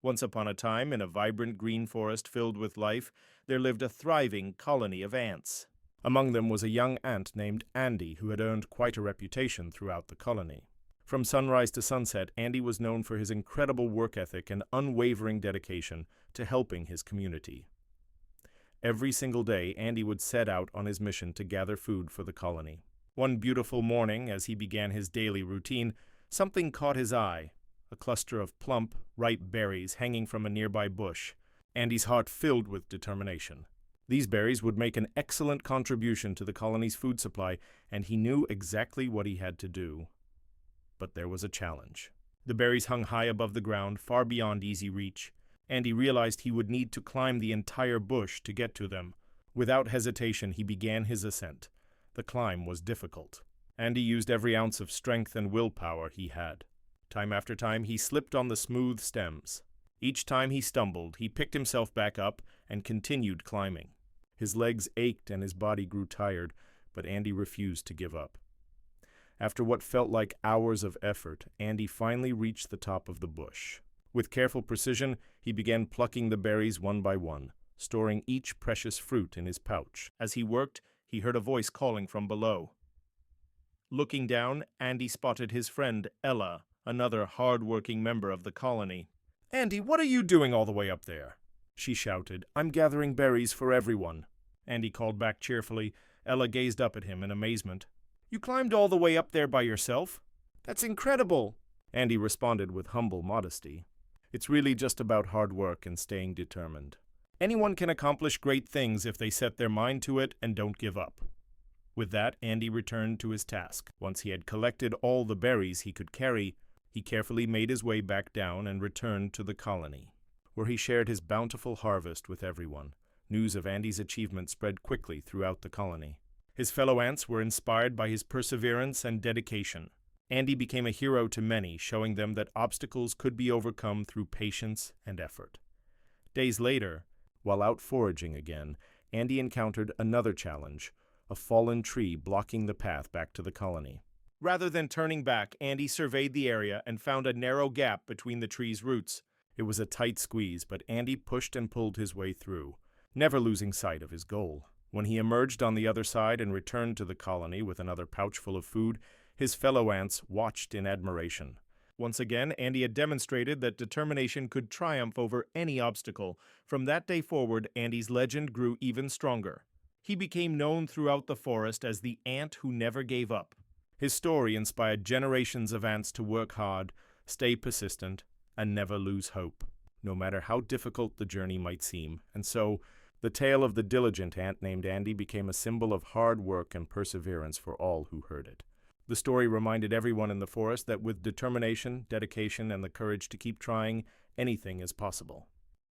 Once upon a time, in a vibrant green forest filled with life, there lived a thriving colony of ants. Among them was a young ant named Andy, who had earned quite a reputation throughout the colony. From sunrise to sunset, Andy was known for his incredible work ethic and unwavering dedication to helping his community. Every single day, Andy would set out on his mission to gather food for the colony. One beautiful morning, as he began his daily routine, something caught his eye. A cluster of plump, ripe berries hanging from a nearby bush. Andy's heart filled with determination. These berries would make an excellent contribution to the colony's food supply, and he knew exactly what he had to do. But there was a challenge. The berries hung high above the ground, far beyond easy reach. Andy realized he would need to climb the entire bush to get to them. Without hesitation, he began his ascent. The climb was difficult. Andy used every ounce of strength and willpower he had. Time after time, he slipped on the smooth stems. Each time he stumbled, he picked himself back up and continued climbing. His legs ached and his body grew tired, but Andy refused to give up. After what felt like hours of effort, Andy finally reached the top of the bush. With careful precision, he began plucking the berries one by one, storing each precious fruit in his pouch. As he worked, he heard a voice calling from below. Looking down, Andy spotted his friend, Ella, another hard-working member of the colony. "Andy, what are you doing all the way up there?" she shouted. "I'm gathering berries for everyone," Andy called back cheerfully. Ella gazed up at him in amazement. "You climbed all the way up there by yourself? That's incredible," Andy responded with humble modesty. "It's really just about hard work and staying determined. Anyone can accomplish great things if they set their mind to it and don't give up." With that, Andy returned to his task. Once he had collected all the berries he could carry, he carefully made his way back down and returned to the colony, where he shared his bountiful harvest with everyone. News of Andy's achievement spread quickly throughout the colony. His fellow ants were inspired by his perseverance and dedication. Andy became a hero to many, showing them that obstacles could be overcome through patience and effort. Days later, while out foraging again, Andy encountered another challenge, a fallen tree blocking the path back to the colony. Rather than turning back, Andy surveyed the area and found a narrow gap between the tree's roots. It was a tight squeeze, but Andy pushed and pulled his way through, never losing sight of his goal. When he emerged on the other side and returned to the colony with another pouch full of food, his fellow ants watched in admiration. Once again, Andy had demonstrated that determination could triumph over any obstacle. From that day forward, Andy's legend grew even stronger. He became known throughout the forest as the ant who never gave up. His story inspired generations of ants to work hard, stay persistent, and never lose hope, no matter how difficult the journey might seem. And so, the tale of the diligent ant named Andy became a symbol of hard work and perseverance for all who heard it. The story reminded everyone in the forest that with determination, dedication, and the courage to keep trying, anything is possible.